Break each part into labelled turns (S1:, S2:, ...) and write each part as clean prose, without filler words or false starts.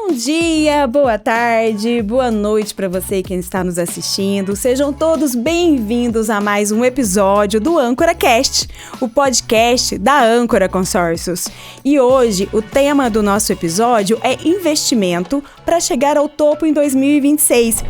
S1: Bom dia, boa tarde, boa noite para você quem está nos assistindo. Sejam todos bem-vindos a mais um episódio do AncoraCast, o podcast da Âncora Consórcios. E hoje o tema do nosso episódio é investimento para chegar ao topo em 2026.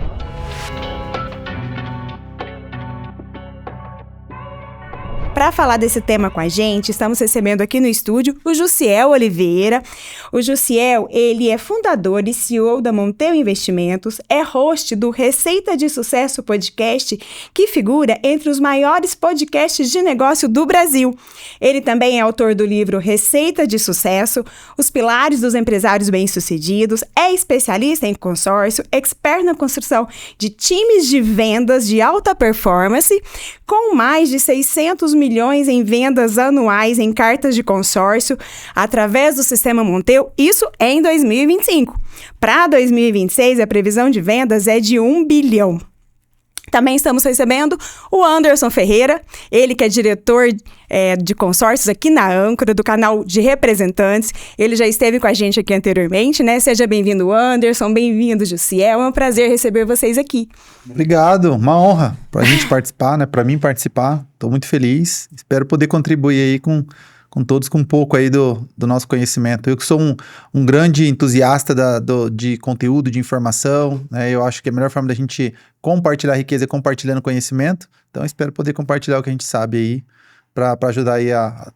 S1: Para falar desse tema com a gente, estamos recebendo aqui no estúdio o Jussiel Oliveira. O Jussiel, ele é fundador e CEO da Monteu Investimentos, é host do Receita de Sucesso Podcast, que figura entre os maiores podcasts de negócio do Brasil. Ele também é autor do livro Receita de Sucesso, Os Pilares dos Empresários Bem-Sucedidos, é especialista em consórcio, expert na construção de times de vendas de alta performance, com mais de 600 milhões em vendas anuais em cartas de consórcio através do sistema Monteu, isso é em 2025. Para 2026, a previsão de vendas é de 1 bilhão. Também estamos recebendo o Anderson Ferreira, ele que é diretor de consórcios aqui na Âncora, do canal de representantes. Ele já esteve com a gente aqui anteriormente, né? Seja bem-vindo, Anderson, bem-vindo, Jussiel. É um prazer receber vocês aqui.
S2: Obrigado, uma honra pra gente participar, né? Pra mim participar, tô muito feliz. Espero poder contribuir aí com todos, com um pouco aí do nosso conhecimento. Eu que sou um grande entusiasta de conteúdo, de informação, né? Eu acho que a melhor forma da gente compartilhar a riqueza é compartilhando conhecimento. Então, espero poder compartilhar o que a gente sabe aí para ajudar aí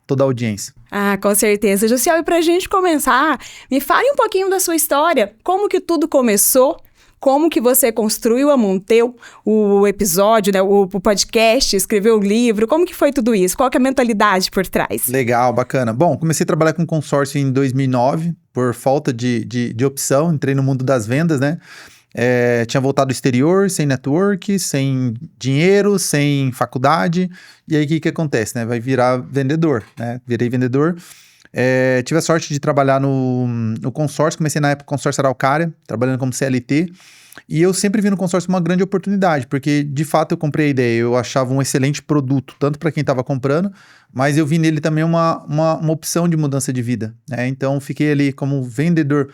S2: toda a audiência.
S1: Ah, com certeza. Jussiel, e pra gente começar, me fale um pouquinho da sua história. Como que tudo começou? Como que você construiu a Monteu, o episódio, né, o podcast, escreveu o livro, como que foi tudo isso? Qual que é a mentalidade por trás?
S2: Legal, bacana. Bom, comecei a trabalhar com consórcio em 2009, por falta de opção, entrei no mundo das vendas, né? Tinha voltado do exterior, sem network, sem dinheiro, sem faculdade, e aí o que acontece, né? Vai virar vendedor, né? Virei vendedor. Tive a sorte de trabalhar no consórcio, comecei na época consórcio Araucária, trabalhando como CLT, e eu sempre vi no consórcio uma grande oportunidade, porque de fato eu comprei a ideia, eu achava um excelente produto, tanto para quem estava comprando, mas eu vi nele também uma opção de mudança de vida, né? Então fiquei ali como vendedor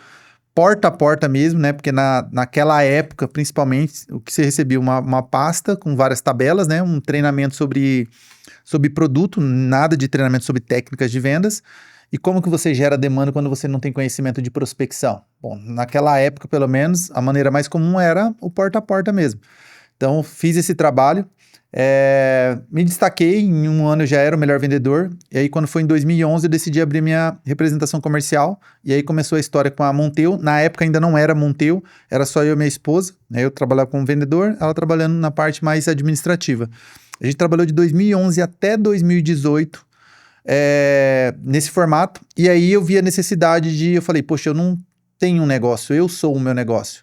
S2: porta a porta mesmo, né? Porque naquela época, principalmente, o que você recebia uma pasta com várias tabelas, né? Um treinamento sobre produto, nada de treinamento sobre técnicas de vendas. E como que você gera demanda quando você não tem conhecimento de prospecção? Bom, naquela época, pelo menos, a maneira mais comum era o porta a porta mesmo. Então, fiz esse trabalho, me destaquei, em um ano eu já era o melhor vendedor, e aí quando foi em 2011 eu decidi abrir minha representação comercial, e aí começou a história com a Monteu. Na época ainda não era Monteu, era só eu e minha esposa, né? Eu trabalhava como vendedor, ela trabalhando na parte mais administrativa. A gente trabalhou de 2011 até 2018, nesse formato, e aí eu vi a necessidade eu falei, poxa, eu não tenho um negócio, eu sou o meu negócio.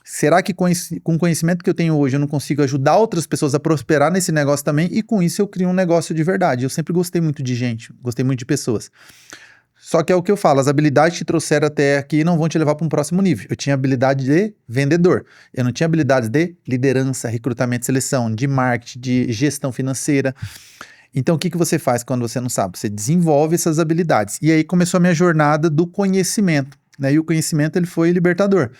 S2: Será que com o conhecimento que eu tenho hoje eu não consigo ajudar outras pessoas a prosperar nesse negócio também? E com isso eu crio um negócio de verdade. Eu sempre gostei muito de gente, gostei muito de pessoas. Só que é o que eu falo, as habilidades que te trouxeram até aqui não vão te levar para um próximo nível. Eu tinha habilidade de vendedor, eu não tinha habilidades de liderança, recrutamento e seleção, de marketing, de gestão financeira. Então, o que você faz quando você não sabe? Você desenvolve essas habilidades. E aí começou a minha jornada do conhecimento, né? E o conhecimento, ele foi libertador.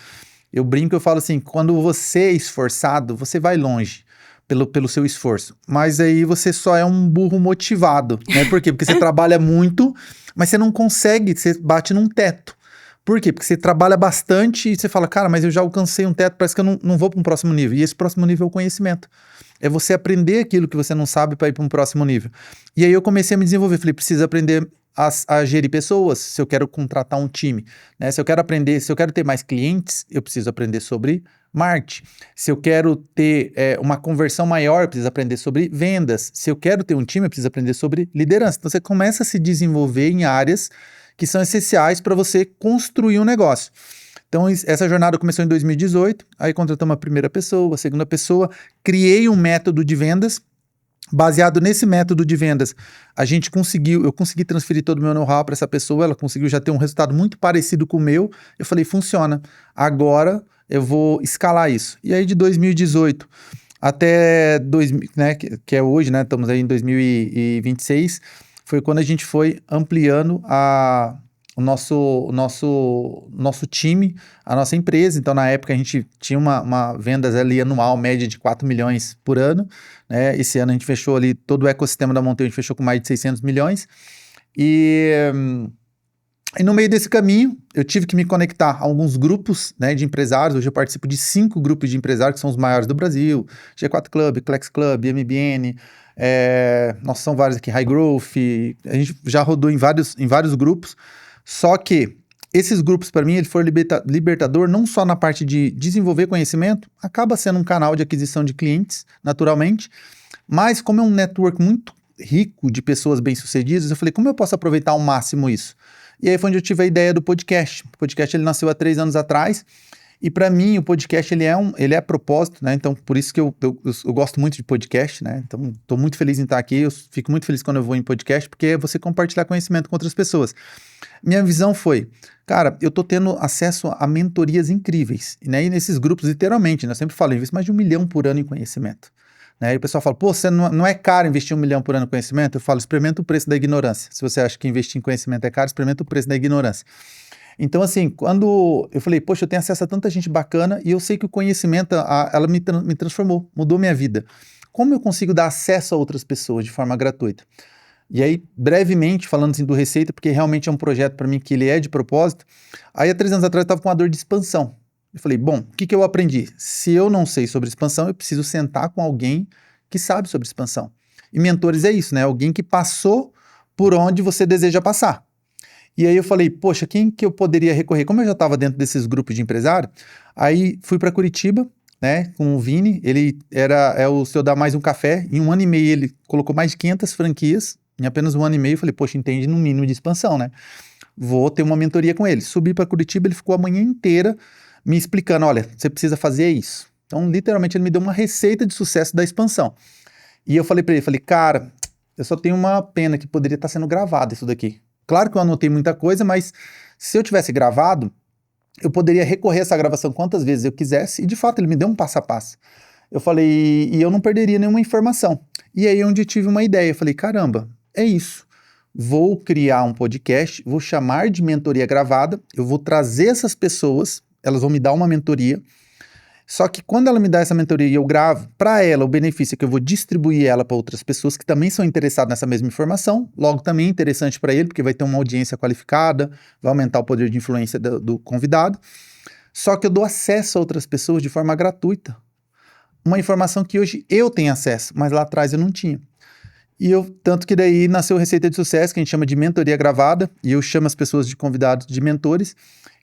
S2: Eu brinco, eu falo assim, quando você é esforçado, você vai longe pelo seu esforço. Mas aí você só é um burro motivado, né? Por quê? Porque você trabalha muito, mas você não consegue, você bate num teto. Por quê? Porque você trabalha bastante e você fala, cara, mas eu já alcancei um teto, parece que eu não vou para um próximo nível. E esse próximo nível é o conhecimento. É você aprender aquilo que você não sabe para ir para um próximo nível. E aí eu comecei a me desenvolver. Falei, preciso aprender a gerir pessoas, se eu quero contratar um time, né? Se eu quero ter mais clientes, eu preciso aprender sobre marketing. Se eu quero ter uma conversão maior, eu preciso aprender sobre vendas. Se eu quero ter um time, eu preciso aprender sobre liderança. Então você começa a se desenvolver em áreas que são essenciais para você construir um negócio. Então, essa jornada começou em 2018, aí contratamos a primeira pessoa, a segunda pessoa, criei um método de vendas. Baseado nesse método de vendas, eu consegui transferir todo o meu know-how para essa pessoa, ela conseguiu já ter um resultado muito parecido com o meu. Eu falei, funciona, agora eu vou escalar isso. E aí de 2018 até 2000, né, que é hoje, né, estamos aí em 2026, foi quando a gente foi ampliando o nosso time, a nossa empresa. Então, na época, a gente tinha uma vendas ali anual média de 4 milhões por ano, né? Esse ano a gente fechou ali, todo o ecossistema da Monteio, a gente fechou com mais de 600 milhões. E no meio desse caminho, eu tive que me conectar a alguns grupos, né, de empresários. Hoje eu participo de 5 grupos de empresários, que são os maiores do Brasil: G4 Club, Klex Club, MBN, nossa, são vários aqui, High Growth. A gente já rodou em vários grupos. Só que esses grupos, para mim, ele foi libertador não só na parte de desenvolver conhecimento, acaba sendo um canal de aquisição de clientes, naturalmente, mas como é um network muito rico de pessoas bem-sucedidas, eu falei, como eu posso aproveitar ao máximo isso? E aí foi onde eu tive a ideia do podcast. O podcast ele nasceu há 3 anos atrás, e para mim o podcast ele é propósito, né? Então por isso que eu gosto muito de podcast, né? Então estou muito feliz em estar aqui, eu fico muito feliz quando eu vou em podcast, porque é você compartilhar conhecimento com outras pessoas. Minha visão foi, cara, eu tô tendo acesso a mentorias incríveis, né? E nesses grupos, literalmente, né? Eu sempre falo, eu invisto mais de 1 milhão por ano em conhecimento. Né? E o pessoal fala, pô, você não é caro investir 1 milhão por ano em conhecimento? Eu falo, experimenta o preço da ignorância. Se você acha que investir em conhecimento é caro, experimenta o preço da ignorância. Então, assim, quando eu falei, poxa, eu tenho acesso a tanta gente bacana e eu sei que o conhecimento, ela me transformou, mudou minha vida. Como eu consigo dar acesso a outras pessoas de forma gratuita? E aí, brevemente, falando assim do Receita, porque realmente é um projeto para mim que ele é de propósito, aí há 3 anos atrás eu estava com uma dor de expansão. Eu falei, bom, o que eu aprendi? Se eu não sei sobre expansão, eu preciso sentar com alguém que sabe sobre expansão. E mentores é isso, né? Alguém que passou por onde você deseja passar. E aí eu falei, poxa, quem que eu poderia recorrer? Como eu já estava dentro desses grupos de empresário, aí fui para Curitiba, né, com o Vini. Ele é o seu Dá Mais Um Café. Em 1 ano e meio ele colocou mais de 500 franquias. Em apenas 1 ano e meio eu falei, poxa, entende no mínimo de expansão, né? Vou ter uma mentoria com ele. Subi para Curitiba, ele ficou a manhã inteira me explicando, olha, você precisa fazer isso. Então, literalmente, ele me deu uma receita de sucesso da expansão. E eu falei para ele, cara, eu só tenho uma pena que poderia estar sendo gravado isso daqui. Claro que eu anotei muita coisa, mas se eu tivesse gravado, eu poderia recorrer a essa gravação quantas vezes eu quisesse, e de fato ele me deu um passo a passo. Eu falei, e eu não perderia nenhuma informação. E aí onde eu tive uma ideia, eu falei, caramba, é isso. Vou criar um podcast, vou chamar de mentoria gravada, eu vou trazer essas pessoas, elas vão me dar uma mentoria, só que quando ela me dá essa mentoria e eu gravo, para ela o benefício é que eu vou distribuir ela para outras pessoas que também são interessadas nessa mesma informação, logo também é interessante para ele, porque vai ter uma audiência qualificada, vai aumentar o poder de influência do convidado, só que eu dou acesso a outras pessoas de forma gratuita, uma informação que hoje eu tenho acesso, mas lá atrás eu não tinha. Tanto que daí nasceu Receita de Sucesso, que a gente chama de mentoria gravada, e eu chamo as pessoas de convidados de mentores,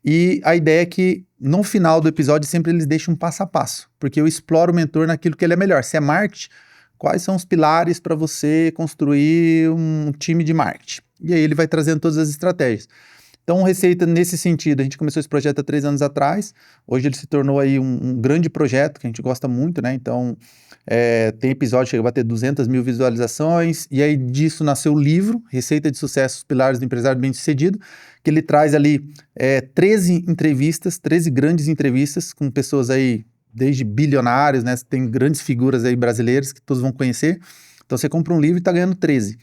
S2: e a ideia é que no final do episódio sempre eles deixam um passo a passo, porque eu exploro o mentor naquilo que ele é melhor. Se é marketing, quais são os pilares para você construir um time de marketing? E aí ele vai trazendo todas as estratégias. Então, Receita, nesse sentido, a gente começou esse projeto há 3 anos atrás, hoje ele se tornou aí um grande projeto, que a gente gosta muito, né? Então, tem episódio que chega a bater 200 mil visualizações, e aí disso nasceu o livro, Receita de Sucesso, os Pilares do Empresário Bem-Sucedido, que ele traz ali 13 entrevistas, 13 grandes entrevistas com pessoas aí, desde bilionários, né? Tem grandes figuras aí brasileiras que todos vão conhecer. Então, você compra um livro e está ganhando 13.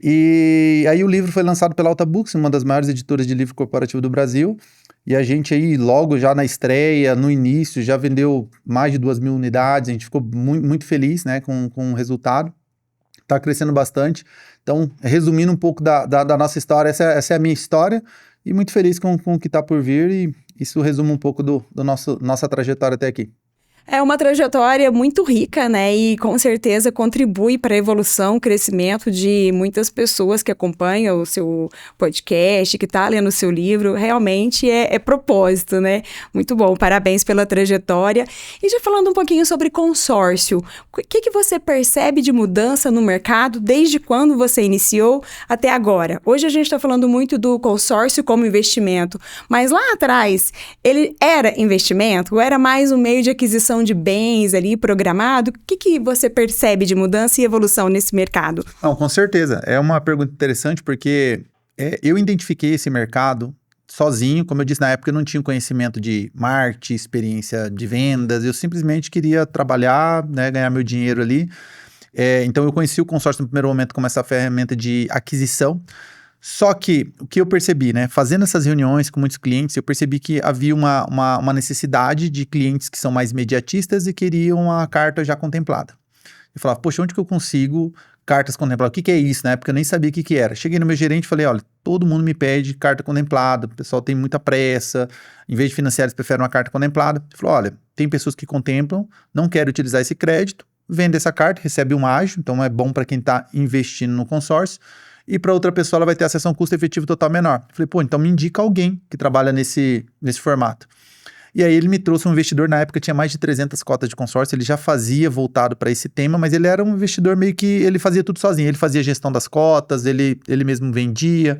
S2: E aí o livro foi lançado pela Alta Books, uma das maiores editoras de livro corporativo do Brasil, e a gente aí logo já na estreia, no início, já vendeu mais de 2.000 unidades, a gente ficou muito, muito feliz, né, com o resultado, está crescendo bastante. Então, resumindo um pouco da nossa história, essa é a minha história, e muito feliz com o que está por vir, e isso resume um pouco nossa trajetória até aqui.
S1: É uma trajetória muito rica, né? E com certeza contribui para a evolução, crescimento de muitas pessoas que acompanham o seu podcast, que está lendo o seu livro. Realmente é propósito, né? Muito bom, parabéns pela trajetória. E já falando um pouquinho sobre consórcio, o que você percebe de mudança no mercado desde quando você iniciou até agora? Hoje a gente está falando muito do consórcio como investimento, mas lá atrás ele era investimento ou era mais um meio de aquisição de bens ali programado? O que você percebe de mudança e evolução nesse mercado?
S2: Não, com certeza. É uma pergunta interessante porque eu identifiquei esse mercado sozinho. Como eu disse, na época eu não tinha conhecimento de marketing, experiência de vendas. Eu simplesmente queria trabalhar, né, ganhar meu dinheiro ali. Então eu conheci o consórcio no primeiro momento como essa ferramenta de aquisição. Só que, o que eu percebi, né? Fazendo essas reuniões com muitos clientes, eu percebi que havia uma necessidade de clientes que são mais imediatistas e queriam a carta já contemplada. Eu falava, poxa, onde que eu consigo cartas contempladas? O que é isso? Na época eu nem sabia o que era. Cheguei no meu gerente e falei, olha, todo mundo me pede carta contemplada, o pessoal tem muita pressa, em vez de financiar eles preferem uma carta contemplada. Ele falou, olha, tem pessoas que contemplam, não querem utilizar esse crédito, vende essa carta, recebe um ágio, então é bom para quem está investindo no consórcio, e para outra pessoa ela vai ter acesso a um custo efetivo total menor. Eu falei, pô, então me indica alguém que trabalha nesse formato. E aí ele me trouxe um investidor, na época tinha mais de 300 cotas de consórcio, ele já fazia voltado para esse tema, mas ele era um investidor meio que, ele fazia tudo sozinho, ele fazia gestão das cotas, ele mesmo vendia.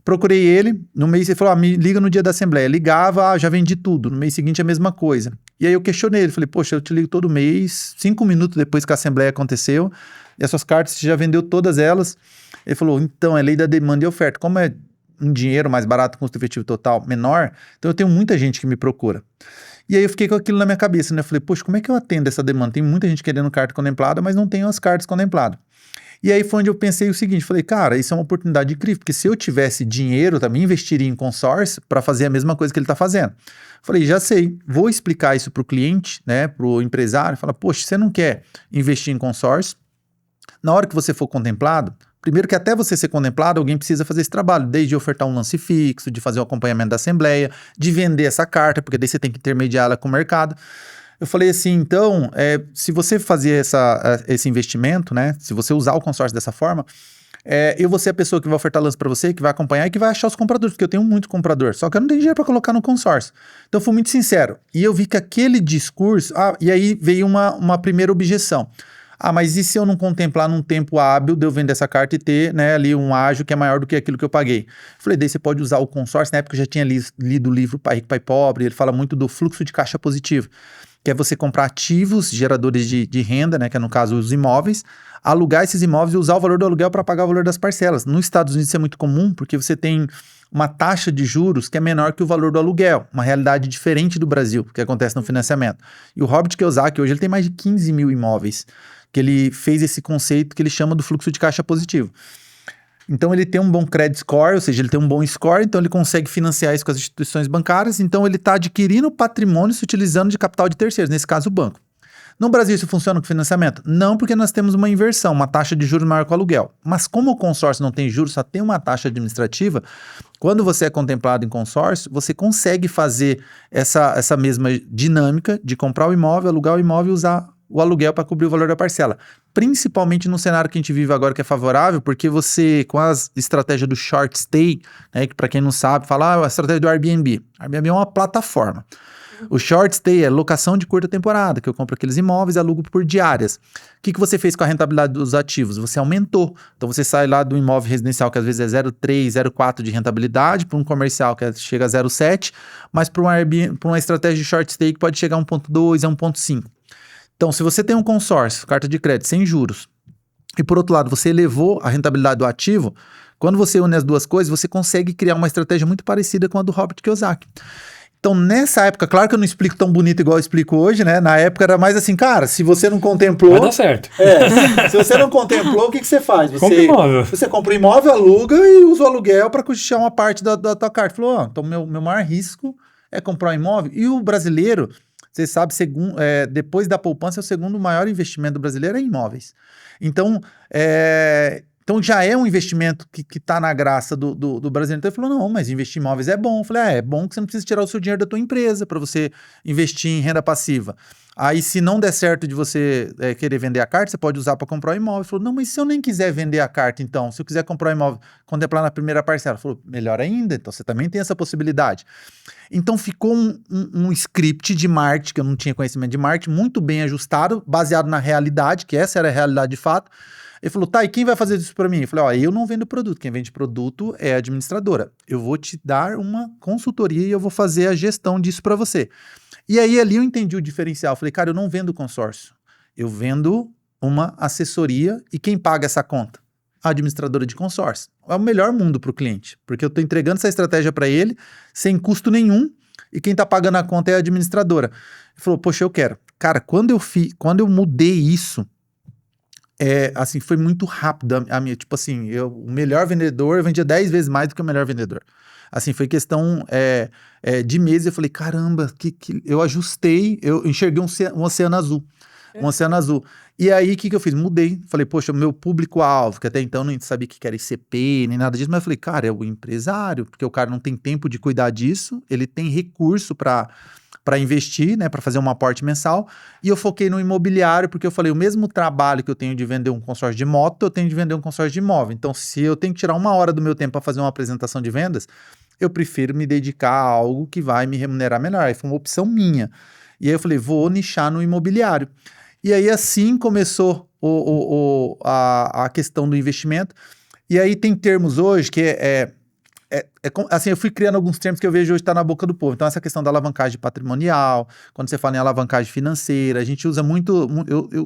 S2: Procurei ele, no mês ele falou, me liga no dia da assembleia. Ligava, já vendi tudo, no mês seguinte a mesma coisa. E aí eu questionei ele, falei, poxa, eu te ligo todo mês, 5 minutos depois que a assembleia aconteceu, e as suas cartas você já vendeu todas elas. Ele falou, então, é lei da demanda e oferta, como é um dinheiro mais barato, custo efetivo total menor, então eu tenho muita gente que me procura. E aí eu fiquei com aquilo na minha cabeça, né? Eu falei, poxa, como é que eu atendo essa demanda? Tem muita gente querendo carta contemplada, mas não tenho as cartas contempladas. E aí foi onde eu pensei o seguinte, falei, cara, isso é uma oportunidade incrível, porque se eu tivesse dinheiro, eu também investiria em consórcio para fazer a mesma coisa que ele está fazendo. Falei, já sei, vou explicar isso para o cliente, né, para o empresário, fala, poxa, você não quer investir em consórcio? Na hora que você for contemplado, primeiro que até você ser contemplado, alguém precisa fazer esse trabalho, desde ofertar um lance fixo, de fazer o acompanhamento da assembleia, de vender essa carta, porque daí você tem que intermediá-la com o mercado. Eu falei assim, então, se você fazer esse investimento, né, se você usar o consórcio dessa forma, eu vou ser a pessoa que vai ofertar lance para você, que vai acompanhar e que vai achar os compradores, porque eu tenho muito comprador, só que eu não tenho dinheiro para colocar no consórcio. Então, eu fui muito sincero. E eu vi que aquele discurso... e aí veio uma primeira objeção. Mas e se eu não contemplar num tempo hábil de eu vender essa carta e ter, né, ali um ágio que é maior do que aquilo que eu paguei? Falei, daí você pode usar o consórcio. Na época eu já tinha lido o livro Pai Rico, Pai Pobre, ele fala muito do fluxo de caixa positivo, que é você comprar ativos geradores de renda, né, que é no caso os imóveis, alugar esses imóveis e usar o valor do aluguel para pagar o valor das parcelas. Nos Estados Unidos isso é muito comum, porque você tem uma taxa de juros que é menor que o valor do aluguel, uma realidade diferente do Brasil, que acontece no financiamento. E o Robert Kiyosaki, hoje, ele tem mais de 15 mil imóveis, que ele fez esse conceito que ele chama do fluxo de caixa positivo. Então ele tem um bom credit score, ou seja, ele tem um bom score, então ele consegue financiar isso com as instituições bancárias, então ele está adquirindo patrimônio se utilizando de capital de terceiros, nesse caso o banco. No Brasil isso funciona com financiamento? Não, porque nós temos uma inversão, uma taxa de juros maior que o aluguel. Mas como o consórcio não tem juros, só tem uma taxa administrativa, quando você é contemplado em consórcio, você consegue fazer essa mesma dinâmica de comprar o imóvel, alugar o imóvel e usar o aluguel para cobrir o valor da parcela. Principalmente no cenário que a gente vive agora, que é favorável, porque você, com a estratégia do short stay, né, que para quem não sabe, fala a estratégia do Airbnb. Airbnb é uma plataforma. O short stay é locação de curta temporada, que eu compro aqueles imóveis e alugo por diárias. O que você fez com a rentabilidade dos ativos? Você aumentou. Então você sai lá do imóvel residencial, que às vezes é 0,3, 0,4 de rentabilidade, para um comercial que chega a 0,7, mas para uma estratégia de short stay que pode chegar a 1,2, a 1,5. Então, se você tem um consórcio, carta de crédito sem juros, e por outro lado você elevou a rentabilidade do ativo, quando você une as duas coisas, você consegue criar uma estratégia muito parecida com a do Robert Kiyosaki. Então, nessa época, claro que eu não explico tão bonito igual eu explico hoje, né? Na época era mais assim, cara, se você não contemplou...
S3: Vai dar certo.
S2: Se você não contemplou, o que você faz?
S3: Compra imóvel.
S2: Você compra um imóvel, aluga e usa o aluguel para custear uma parte da tua carta. Falou, então meu maior risco é comprar um imóvel. E o brasileiro, você sabe, depois da poupança, o segundo maior investimento do brasileiro é em imóveis. Então, já é um investimento que está na graça do brasileiro. Então ele falou, não, mas investir em imóveis é bom. Eu falei, é bom que você não precisa tirar o seu dinheiro da tua empresa para você investir em renda passiva. Aí se não der certo de você querer vender a carta, você pode usar para comprar um imóvel. Ele falou, não, mas se eu nem quiser vender a carta então, se eu quiser comprar um imóvel, contemplar na primeira parcela. Ele falou, melhor ainda, então você também tem essa possibilidade. Então ficou um script de marketing, que eu não tinha conhecimento de marketing, muito bem ajustado, baseado na realidade, que essa era a realidade de fato. Ele falou, tá, e quem vai fazer isso para mim? Eu falei, eu não vendo produto, quem vende produto é a administradora. Eu vou te dar uma consultoria e eu vou fazer a gestão disso para você. E aí ali eu entendi o diferencial. Eu falei, cara, eu não vendo consórcio, eu vendo uma assessoria e quem paga essa conta? A administradora de consórcio. É o melhor mundo para o cliente, porque eu estou entregando essa estratégia para ele sem custo nenhum e quem está pagando a conta é a administradora. Ele falou, poxa, eu quero. Cara, quando eu mudei isso, assim, foi muito rápido a minha, tipo assim, o melhor vendedor, eu vendia 10 vezes mais do que o melhor vendedor. Assim, foi questão de meses, eu falei, caramba, eu ajustei, eu enxerguei um oceano azul. Um oceano azul. E aí, o que eu fiz? Mudei. Falei, poxa, o meu público-alvo, que até então não sabia o que era ICP, nem nada disso, mas eu falei, cara, é o empresário, porque o cara não tem tempo de cuidar disso, ele tem recurso para investir, né, para fazer um aporte mensal, e eu foquei no imobiliário, porque eu falei, o mesmo trabalho que eu tenho de vender um consórcio de moto, eu tenho de vender um consórcio de imóvel. Então, se eu tenho que tirar 1 hora do meu tempo para fazer uma apresentação de vendas, eu prefiro me dedicar a algo que vai me remunerar melhor. Aí foi uma opção minha. E aí eu falei, vou nichar no imobiliário. E aí assim começou a questão do investimento. E aí tem termos hoje que assim, eu fui criando alguns termos que eu vejo hoje está na boca do povo. Então, essa questão da alavancagem patrimonial, quando você fala em alavancagem financeira, a gente usa muito.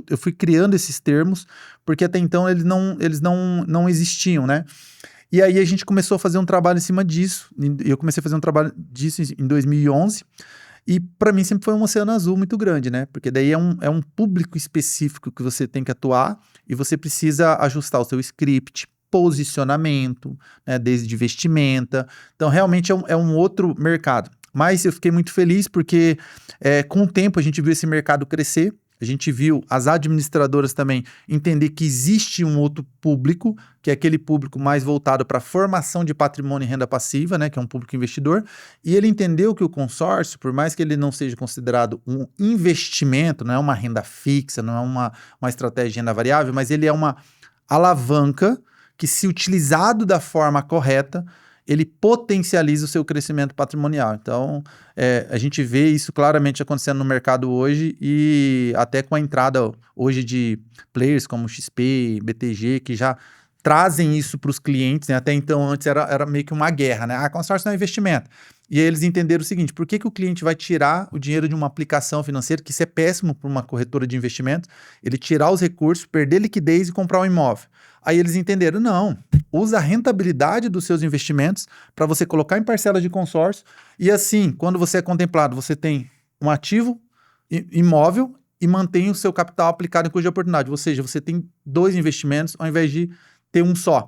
S2: Eu fui criando esses termos, porque até então eles não existiam, né? E aí a gente começou a fazer um trabalho em cima disso. Eu comecei a fazer um trabalho disso em 2011. E para mim sempre foi um oceano azul muito grande, né? Porque daí é um público específico que você tem que atuar e você precisa ajustar o seu script, posicionamento, né? Desde vestimenta. Então, realmente é um outro mercado. Mas eu fiquei muito feliz porque com o tempo a gente viu esse mercado crescer. A gente viu as administradoras também entender que existe um outro público, que é aquele público mais voltado para a formação de patrimônio e renda passiva, né, que é um público investidor, e ele entendeu que o consórcio, por mais que ele não seja considerado um investimento, não é uma renda fixa, não é uma estratégia de renda variável, mas ele é uma alavanca que, se utilizado da forma correta, ele potencializa o seu crescimento patrimonial. Então, a gente vê isso claramente acontecendo no mercado hoje e até com a entrada hoje de players como XP, BTG, que já trazem isso para os clientes, né? Até então, antes era meio que uma guerra, né? Consórcio não é investimento. E aí eles entenderam o seguinte, por que o cliente vai tirar o dinheiro de uma aplicação financeira, que isso é péssimo para uma corretora de investimentos, ele tirar os recursos, perder liquidez e comprar um imóvel? Aí eles entenderam, não, usa a rentabilidade dos seus investimentos para você colocar em parcela de consórcio e assim, quando você é contemplado, você tem um ativo imóvel e mantém o seu capital aplicado em cuja oportunidade, ou seja, você tem 2 investimentos ao invés de ter um só.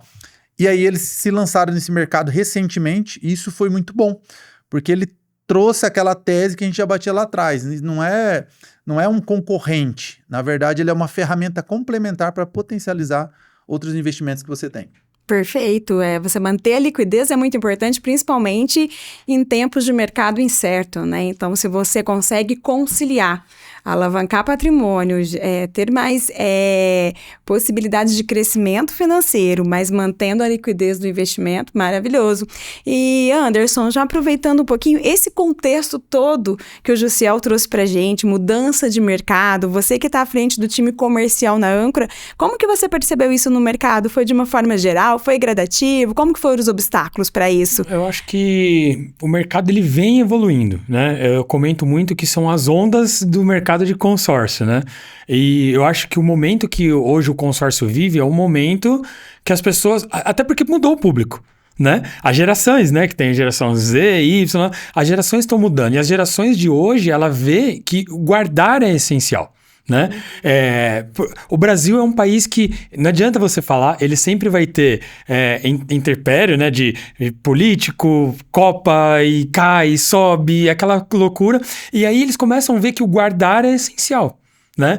S2: E aí eles se lançaram nesse mercado recentemente e isso foi muito bom, porque ele trouxe aquela tese que a gente já batia lá atrás. Não é um concorrente, na verdade ele é uma ferramenta complementar para potencializar outros investimentos que você tem.
S1: Perfeito. Você manter a liquidez é muito importante, principalmente em tempos de mercado incerto, né? Então, se você consegue conciliar, alavancar patrimônio, ter mais possibilidades de crescimento financeiro, mas mantendo a liquidez do investimento, maravilhoso. E, Anderson, já aproveitando um pouquinho esse contexto todo que o Jussiel trouxe pra gente, mudança de mercado, você que está à frente do time comercial na Âncora, como que você percebeu isso no mercado? Foi de uma forma geral? Foi gradativo? Como que foram os obstáculos para isso?
S3: Eu acho que o mercado ele vem evoluindo, né? Eu comento muito que são as ondas do mercado de consórcio, né? E eu acho que o momento que hoje o consórcio vive é o momento que as pessoas... Até porque mudou o público, né? As gerações, né? Que tem a geração Z, Y... As gerações estão mudando. E as gerações de hoje, ela vê que guardar é essencial. Né? O Brasil é um país que não adianta você falar, ele sempre vai ter interpério, né, de político, Copa e cai, sobe, aquela loucura, e aí eles começam a ver que o guardar é essencial. Né?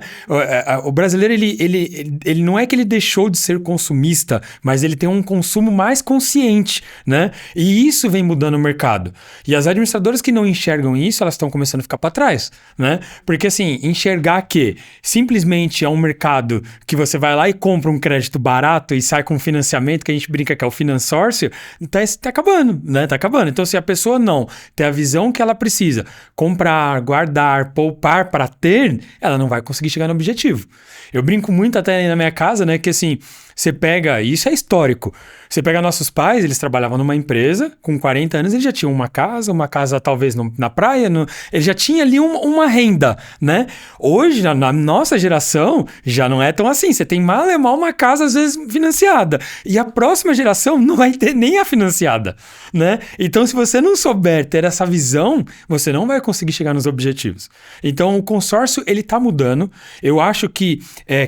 S3: O brasileiro, ele não é que ele deixou de ser consumista, mas ele tem um consumo mais consciente, né? E isso vem mudando o mercado. E as administradoras que não enxergam isso, elas estão começando a ficar para trás, né? Porque assim, enxergar que simplesmente é um mercado que você vai lá e compra um crédito barato e sai com financiamento, que a gente brinca que é o finansórcio, tá acabando, né? Tá acabando. Então, se a pessoa não tem a visão que ela precisa, comprar, guardar, poupar para ter, ela não vai conseguir chegar no objetivo. Eu brinco muito até na minha casa, né, que assim, Você pega, isso é histórico, você pega nossos pais, eles trabalhavam numa empresa, com 40 anos eles já tinham uma casa talvez na praia, ele já tinha ali uma renda, né? Hoje, na nossa geração, já não é tão assim, você tem mal e mal uma casa às vezes financiada, e a próxima geração não vai ter nem a financiada, né? Então, se você não souber ter essa visão, você não vai conseguir chegar nos objetivos. Então, o consórcio, ele tá mudando, eu acho que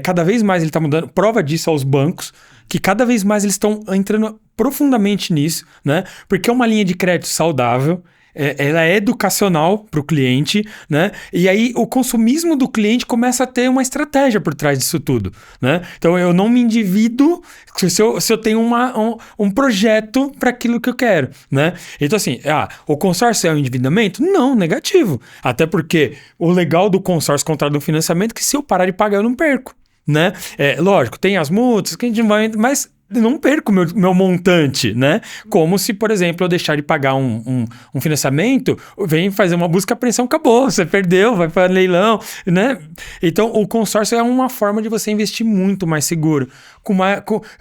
S3: cada vez mais ele tá mudando, prova disso aos bancos, que cada vez mais eles estão entrando profundamente nisso, né? Porque é uma linha de crédito saudável, ela é educacional para o cliente, né? E aí o consumismo do cliente começa a ter uma estratégia por trás disso tudo, né? Então eu não me endivido se eu tenho um projeto para aquilo que eu quero, né? Então assim, o consórcio é um endividamento? Não, negativo. Até porque o legal do consórcio contrário do financiamento é que se eu parar de pagar eu não perco, né? Lógico, tem as multas que a gente vai... Mas não perco meu montante, né? Como se, por exemplo, eu deixar de pagar um financiamento, vem fazer uma busca e apreensão, acabou, você perdeu, vai para leilão, né? Então, o consórcio é uma forma de você investir muito mais seguro,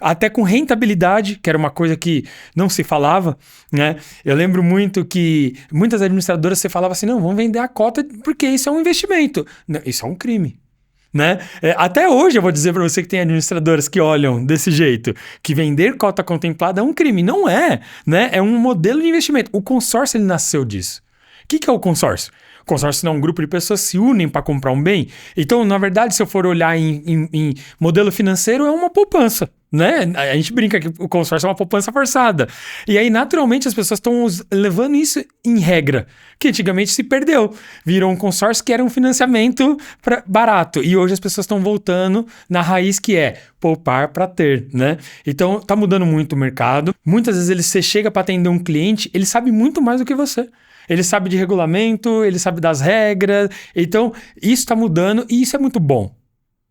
S3: até com rentabilidade, que era uma coisa que não se falava, né? Eu lembro muito que muitas administradoras você falava assim, não, vamos vender a cota porque isso é um investimento. Não, isso é um crime. Né? Até hoje eu vou dizer para você que tem administradoras que olham desse jeito, que vender cota contemplada é um crime. Não é, né? É um modelo de investimento. O consórcio ele nasceu disso. O que é o consórcio? O consórcio não é um grupo de pessoas que se unem para comprar um bem. Então, na verdade, se eu for olhar em modelo financeiro, é uma poupança. Né? A gente brinca que o consórcio é uma poupança forçada. E aí, naturalmente, as pessoas estão levando isso em regra, que antigamente se perdeu. Virou um consórcio que era um financiamento barato. E hoje as pessoas estão voltando na raiz que é poupar para ter, né? Então, tá mudando muito o mercado. Muitas vezes você chega para atender um cliente, ele sabe muito mais do que você. Ele sabe de regulamento, ele sabe das regras. Então, isso está mudando e isso é muito bom.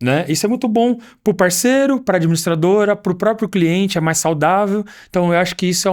S3: Né? Isso é muito bom para o parceiro, para a administradora, para o próprio cliente, é mais saudável. Então, eu acho que isso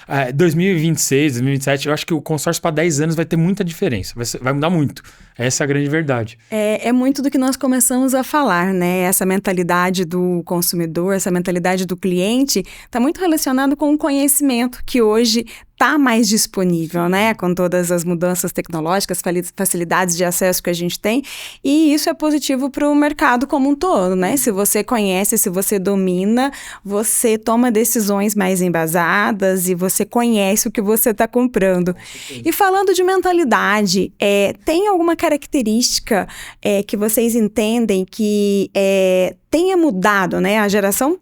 S3: é 2026, 2027, eu acho que o consórcio para 10 anos vai ter muita diferença, vai mudar muito. Essa é a grande verdade.
S1: É muito do que nós começamos a falar, né? Essa mentalidade do consumidor, essa mentalidade do cliente, está muito relacionado com o conhecimento que hoje está mais disponível, né? Com todas as mudanças tecnológicas, facilidades de acesso que a gente tem. E isso é positivo para o mercado como um todo, né? Se você conhece, se você domina, você toma decisões mais embasadas e você conhece o que você está comprando. E falando de mentalidade, tem alguma característica que vocês entendem que tenha mudado, né? A geração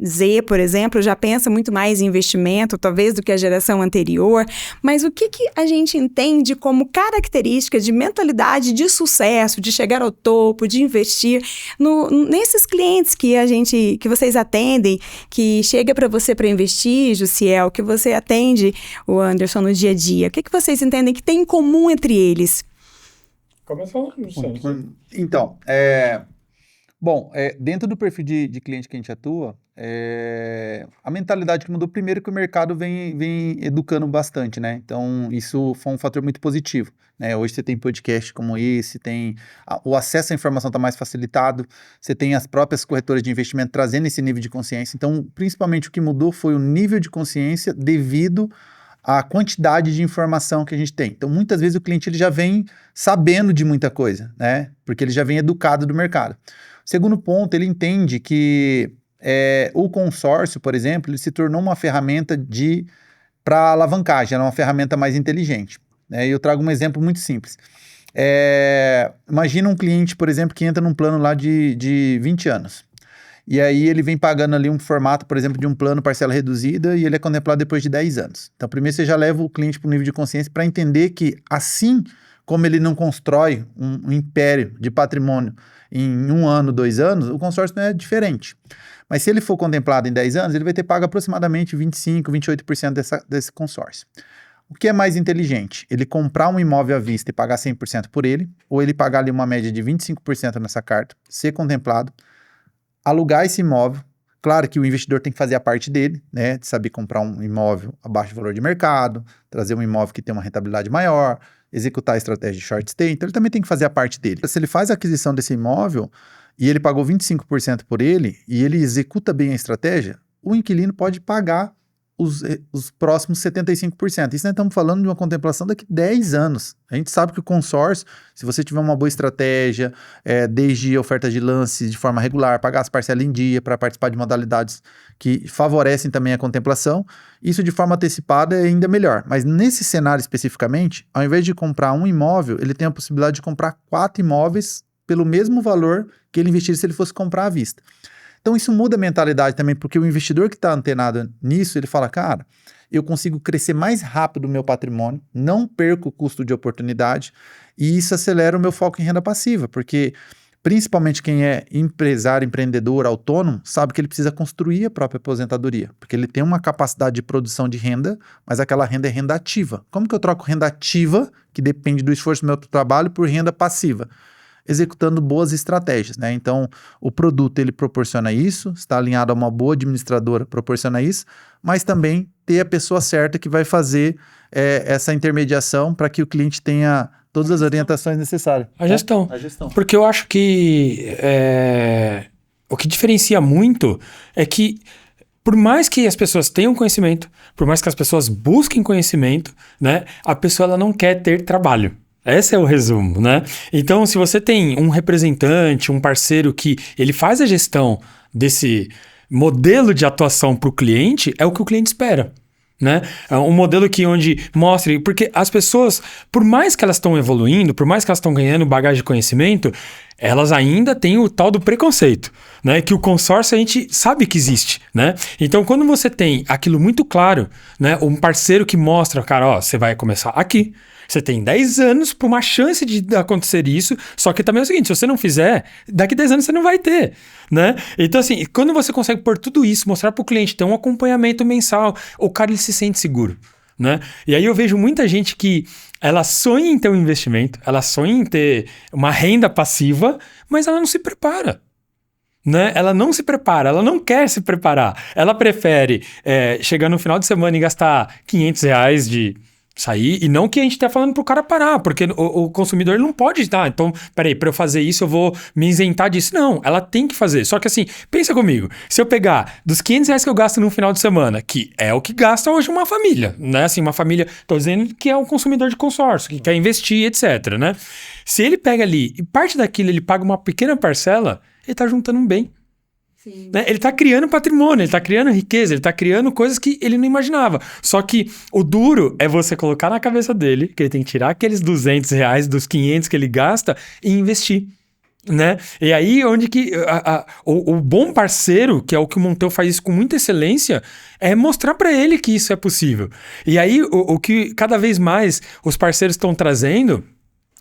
S1: Z, por exemplo, já pensa muito mais em investimento, talvez, do que a geração anterior. Mas o que a gente entende como característica de mentalidade de sucesso, de chegar ao topo, de investir nesses clientes que vocês atendem, que chega para você para investir, Jussiel, que você atende o Anderson no dia a dia? O que vocês entendem que tem em comum entre eles?
S3: Começa falando,
S2: Então, dentro do perfil de cliente que a gente atua, a mentalidade que mudou primeiro que o mercado vem educando bastante, né? Então, isso foi um fator muito positivo, né? Hoje você tem podcast como esse, o acesso à informação está mais facilitado, você tem as próprias corretoras de investimento trazendo esse nível de consciência. Então, principalmente o que mudou foi o nível de consciência devido à quantidade de informação que a gente tem. Então, muitas vezes o cliente ele já vem sabendo de muita coisa, né? Porque ele já vem educado do mercado. Segundo ponto, ele entende que o consórcio, por exemplo, ele se tornou uma ferramenta para alavancagem, era uma ferramenta mais inteligente. Né? E eu trago um exemplo muito simples. Imagina um cliente, por exemplo, que entra num plano lá de 20 anos. E aí ele vem pagando ali um formato, por exemplo, de um plano parcela reduzida e ele é contemplado depois de 10 anos. Então, primeiro você já leva o cliente para um nível de consciência para entender que assim como ele não constrói um império de patrimônio em 1 ano, 2 anos, o consórcio não é diferente. Mas se ele for contemplado em 10 anos, ele vai ter pago aproximadamente 25%, 28% desse consórcio. O que é mais inteligente? Ele comprar um imóvel à vista e pagar 100% por ele, ou ele pagar ali uma média de 25% nessa carta, ser contemplado, alugar esse imóvel. Claro que o investidor tem que fazer a parte dele, né, de saber comprar um imóvel abaixo do valor de mercado, trazer um imóvel que tem uma rentabilidade maior, executar a estratégia de short stay, então ele também tem que fazer a parte dele. Se ele faz a aquisição desse imóvel e ele pagou 25% por ele e ele executa bem a estratégia, o inquilino pode pagar os próximos 75%. Isso nós estamos falando de uma contemplação daqui a 10 anos. A gente sabe que o consórcio, se você tiver uma boa estratégia, desde oferta de lance de forma regular, pagar as parcelas em dia para participar de modalidades que favorecem também a contemplação, isso de forma antecipada é ainda melhor. Mas nesse cenário especificamente, ao invés de comprar um imóvel, ele tem a possibilidade de comprar 4 imóveis pelo mesmo valor que ele investiria se ele fosse comprar à vista. Então isso muda a mentalidade também, porque o investidor que está antenado nisso, ele fala, cara, eu consigo crescer mais rápido o meu patrimônio, não perco o custo de oportunidade, e isso acelera o meu foco em renda passiva, porque principalmente quem é empresário, empreendedor, autônomo, sabe que ele precisa construir a própria aposentadoria, porque ele tem uma capacidade de produção de renda, mas aquela renda é renda ativa. Como que eu troco renda ativa, que depende do esforço do meu trabalho, por renda passiva? Executando boas estratégias, né? Então, o produto, ele proporciona isso, está alinhado a uma boa administradora, proporciona isso, mas também ter a pessoa certa que vai fazer essa intermediação para que o cliente tenha todas as orientações necessárias.
S3: A gestão.
S2: A gestão.
S3: Porque eu acho que o que diferencia muito é que por mais que as pessoas tenham conhecimento, por mais que as pessoas busquem conhecimento, né? A pessoa ela não quer ter trabalho. Esse é o resumo, né? Então, se você tem um representante, um parceiro que ele faz a gestão desse modelo de atuação para o cliente, é o que o cliente espera, né? É um modelo que onde mostre... Porque as pessoas, por mais que elas estão evoluindo, por mais que elas estão ganhando bagagem de conhecimento, elas ainda têm o tal do preconceito, né? Que o consórcio a gente sabe que existe, né? Então, quando você tem aquilo muito claro, né? Um parceiro que mostra, cara, ó, você vai começar aqui, você tem 10 anos para uma chance de acontecer isso, só que também é o seguinte, se você não fizer, daqui 10 anos você não vai ter, né? Então assim, quando você consegue pôr tudo isso, mostrar para o cliente, ter um acompanhamento mensal, o cara ele se sente seguro, né? E aí eu vejo muita gente que ela sonha em ter um investimento, ela sonha em ter uma renda passiva, mas ela não se prepara. Né? Ela não se prepara, ela não quer se preparar. Ela prefere chegar no final de semana e gastar R$500 de sair, e não que a gente tá falando pro cara parar, porque o consumidor ele não pode, então, peraí, pra eu fazer isso eu vou me isentar disso. Não, ela tem que fazer. Só que assim, pensa comigo, se eu pegar dos R$500 que eu gasto no final de semana, que é o que gasta hoje uma família, né? Assim, uma família, tô dizendo que é um consumidor de consórcio, que quer investir, etc, né? Se ele pega ali e parte daquilo ele paga uma pequena parcela, ele tá juntando um bem. Né? Ele tá criando patrimônio, ele tá criando riqueza, ele tá criando coisas que ele não imaginava. Só que o duro é você colocar na cabeça dele que ele tem que tirar aqueles R$200 dos 500 que ele gasta e investir. Né? E aí onde que o bom parceiro, que é o que o Montel faz isso com muita excelência, é mostrar para ele que isso é possível. E aí o que cada vez mais os parceiros estão trazendo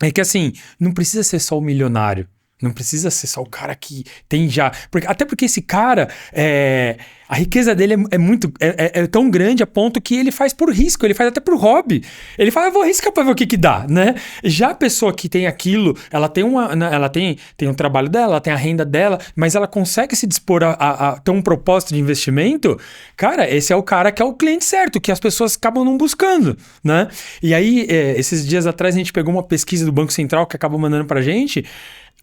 S3: é que assim, não precisa ser só o milionário. Não precisa ser só o cara que tem já... Até porque esse cara, a riqueza dele é tão grande a ponto que ele faz por risco, ele faz até por hobby. Ele fala, eu vou arriscar pra ver o que dá, né? Já a pessoa que tem aquilo, ela tem um trabalho dela, ela tem a renda dela, mas ela consegue se dispor a ter um propósito de investimento. Cara, esse é o cara que é o cliente certo, que as pessoas acabam não buscando, né? E aí, esses dias atrás, a gente pegou uma pesquisa do Banco Central que acabou mandando pra gente.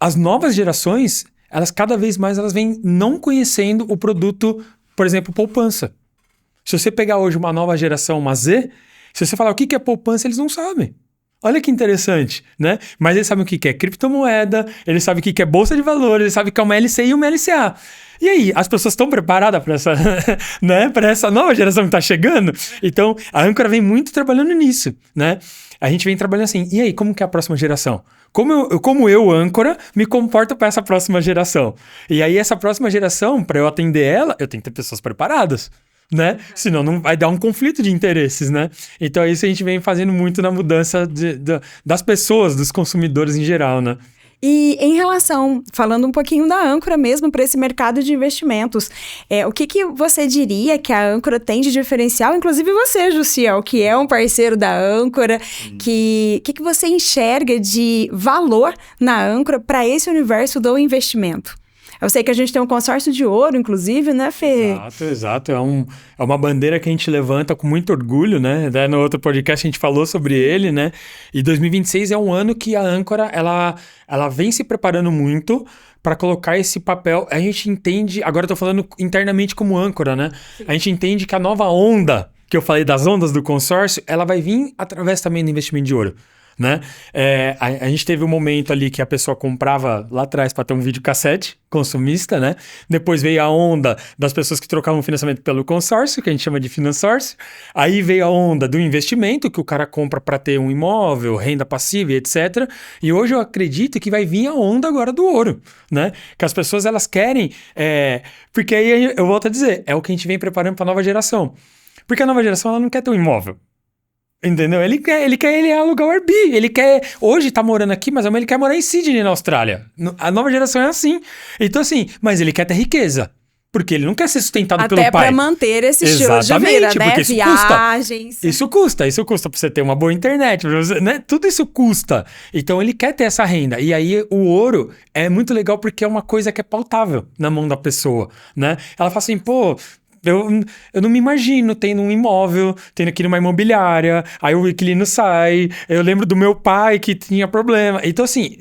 S3: As novas gerações, elas cada vez mais elas vêm não conhecendo o produto, por exemplo, poupança. Se você pegar hoje uma nova geração, uma Z, se você falar o que é poupança, eles não sabem. Olha que interessante, né? Mas eles sabem o que é criptomoeda, eles sabem o que é bolsa de valores, eles sabem o que é uma LCI e uma LCA. E aí, as pessoas estão preparadas para essa, né? Para essa nova geração que está chegando? Então, a Âncora vem muito trabalhando nisso, né? A gente vem trabalhando assim, e aí, como que é a próxima geração? Como eu, Âncora, me comporto para essa próxima geração? E aí, essa próxima geração, para eu atender ela, eu tenho que ter pessoas preparadas, né? Senão não vai dar um conflito de interesses, né? Então, isso a gente vem fazendo muito na mudança das pessoas, dos consumidores em geral, né?
S1: E em relação, falando um pouquinho da Âncora mesmo para esse mercado de investimentos, o que você diria que a Âncora tem de diferencial? Inclusive você, Jussiel, que é um parceiro da Âncora, que você enxerga de valor na Âncora para esse universo do investimento? Eu sei que a gente tem um consórcio de ouro, inclusive, né, Fê?
S3: Exato. É uma bandeira que a gente levanta com muito orgulho, né? No outro podcast a gente falou sobre ele, né? E 2026 é um ano que a Âncora, ela vem se preparando muito para colocar esse papel. A gente entende, agora eu tô falando internamente como âncora, né? Sim. A gente entende que a nova onda, que eu falei das ondas do consórcio, ela vai vir através também do investimento de ouro, né? A gente teve um momento ali que a pessoa comprava lá atrás para ter um videocassete consumista, né? Depois veio a onda das pessoas que trocavam financiamento pelo consórcio, que a gente chama de finansórcio. Aí veio a onda do investimento, que o cara compra para ter um imóvel, renda passiva, etc. E hoje eu acredito que vai vir a onda agora do ouro, né? Que as pessoas, elas querem... Porque aí eu volto a dizer, é o que a gente vem preparando para a nova geração. Porque a nova geração, ela não quer ter um imóvel. Entendeu? Ele quer alugar o Airbnb. Ele quer... Hoje tá morando aqui, mas amanhã ele quer morar em Sydney, na Austrália. A nova geração é assim. Então, assim, mas ele quer ter riqueza. Porque ele não quer ser sustentado pelo pai.
S1: Até pra manter esse estilo de vida, né?
S3: Porque isso
S1: Viagens.
S3: Custa. Isso custa pra você ter uma boa internet, né? Tudo isso custa. Então, ele quer ter essa renda. E aí, o ouro é muito legal porque é uma coisa que é pautável na mão da pessoa, né? Ela fala assim, pô... Eu não me imagino tendo um imóvel, tendo que ir numa imobiliária, aí o inquilino sai, eu lembro do meu pai que tinha problema. Então, assim,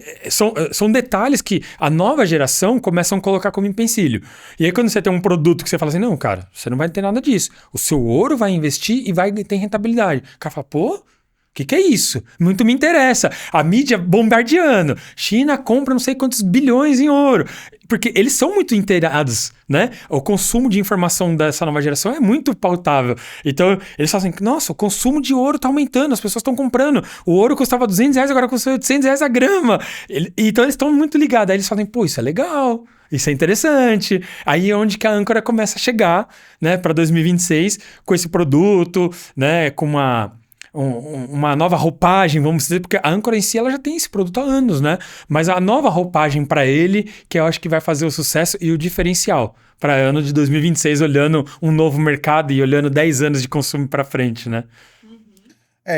S3: são detalhes que a nova geração começam a colocar como empecilho. E aí, quando você tem um produto que você fala assim, não, cara, você não vai ter nada disso. O seu ouro vai investir e vai ter rentabilidade. O cara fala, pô... O que é isso? Muito me interessa. A mídia bombardeando. China compra não sei quantos bilhões em ouro. Porque eles são muito inteirados, né? O consumo de informação dessa nova geração é muito pautável. Então, eles falam assim, nossa, o consumo de ouro tá aumentando, as pessoas estão comprando. O ouro custava R$200, agora custa R$800 a grama. Então, eles estão muito ligados. Aí eles falam, pô, isso é legal. Isso é interessante. Aí é onde que a Âncora começa a chegar, né? Para 2026, com esse produto, né? Com uma nova roupagem, vamos dizer, porque a Âncora em si, ela já tem esse produto há anos, né? Mas a nova roupagem para ele, que eu acho que vai fazer o sucesso e o diferencial para ano de 2026, olhando um novo mercado e olhando 10 anos de consumo para frente, né?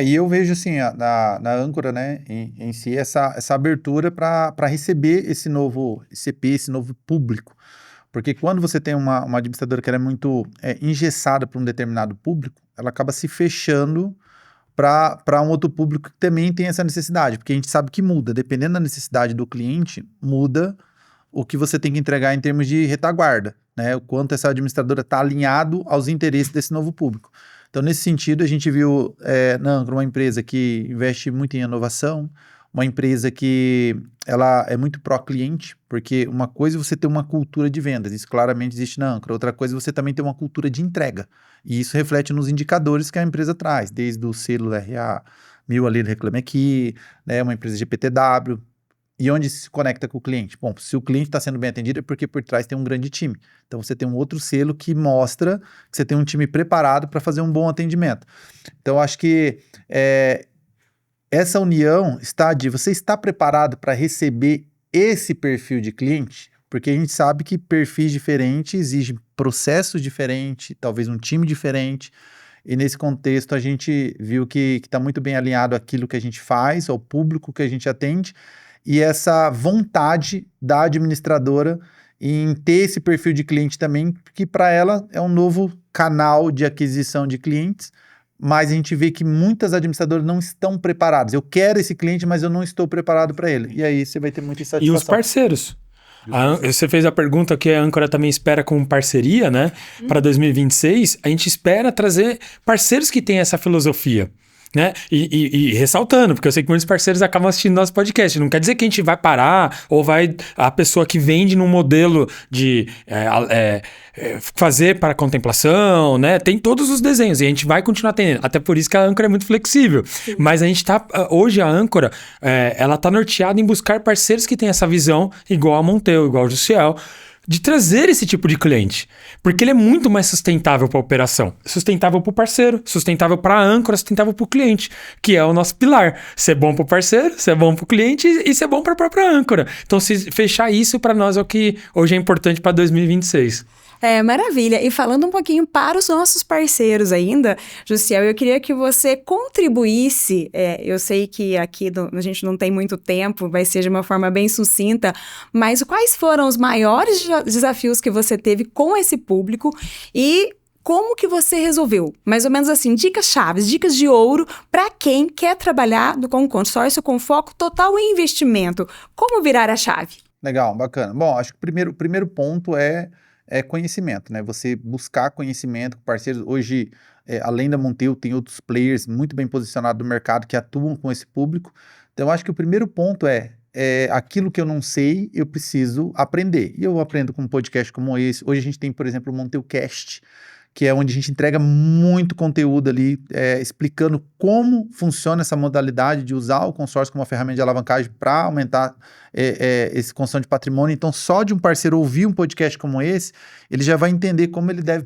S2: E eu vejo assim, na Âncora, né, em si, essa abertura para receber esse novo CP, esse novo público. Porque quando você tem uma administradora que ela é muito engessada para um determinado público, ela acaba se fechando para um outro público que também tem essa necessidade, porque a gente sabe que muda, dependendo da necessidade do cliente, muda o que você tem que entregar em termos de retaguarda, né? O quanto essa administradora está alinhado aos interesses desse novo público. Então, nesse sentido, a gente viu na Âncora uma empresa que investe muito em inovação, uma empresa que ela é muito pró-cliente, porque uma coisa é você ter uma cultura de vendas, isso claramente existe na Âncora, outra coisa é você também ter uma cultura de entrega, e isso reflete nos indicadores que a empresa traz, desde o selo RA 1000 ali do Reclame Aqui, né, uma empresa de GPTW, e onde se conecta com o cliente? Bom, se o cliente está sendo bem atendido é porque por trás tem um grande time, então você tem um outro selo que mostra que você tem um time preparado para fazer um bom atendimento. Então, acho que essa união você está preparado para receber esse perfil de cliente? Porque a gente sabe que perfis diferentes exigem processos diferentes, talvez um time diferente, e nesse contexto a gente viu que está muito bem alinhado àquilo que a gente faz, ao público que a gente atende, e essa vontade da administradora em ter esse perfil de cliente também, que para ela é um novo canal de aquisição de clientes, mas a gente vê que muitas administradoras não estão preparadas. Eu quero esse cliente, mas eu não estou preparado para ele. E aí você vai ter muita insatisfação.
S3: E os parceiros? Você fez a pergunta que a Âncora também espera com parceria, né? Para 2026, a gente espera trazer parceiros que têm essa filosofia. Né? E ressaltando, porque eu sei que muitos parceiros acabam assistindo nosso podcast, não quer dizer que a gente vai parar ou a pessoa que vende num modelo de fazer para contemplação, né? Tem todos os desenhos e a gente vai continuar atendendo, até por isso que a Âncora é muito flexível. Sim. Mas a gente hoje a Âncora, ela tá norteada em buscar parceiros que têm essa visão igual a Monteu, igual a Jussiel, de trazer esse tipo de cliente, porque ele é muito mais sustentável para a operação, sustentável para o parceiro, sustentável para a Âncora, sustentável para o cliente, que é o nosso pilar, ser bom para o parceiro, ser bom para o cliente e ser bom para a própria Âncora. Então, se fechar isso para nós é o que hoje é importante para 2026.
S1: Maravilha. E falando um pouquinho para os nossos parceiros ainda, Jussiel, eu queria que você contribuísse, eu sei que aqui a gente não tem muito tempo, vai ser de uma forma bem sucinta, mas quais foram os maiores desafios que você teve com esse público e como que você resolveu? Mais ou menos assim, dicas chaves, dicas de ouro para quem quer trabalhar com um consórcio com foco total em investimento. Como virar a chave?
S2: Legal, bacana. Bom, acho que o primeiro ponto é conhecimento, né? Você buscar conhecimento com parceiros. Hoje, além da Monteu, tem outros players muito bem posicionados no mercado que atuam com esse público. Então, acho que o primeiro ponto é aquilo que eu não sei, eu preciso aprender. E eu aprendo com um podcast como esse. Hoje a gente tem, por exemplo, o MonteuCast, que é onde a gente entrega muito conteúdo ali, explicando como funciona essa modalidade de usar o consórcio como uma ferramenta de alavancagem para aumentar esse construção de patrimônio. Então, só de um parceiro ouvir um podcast como esse, ele já vai entender como ele deve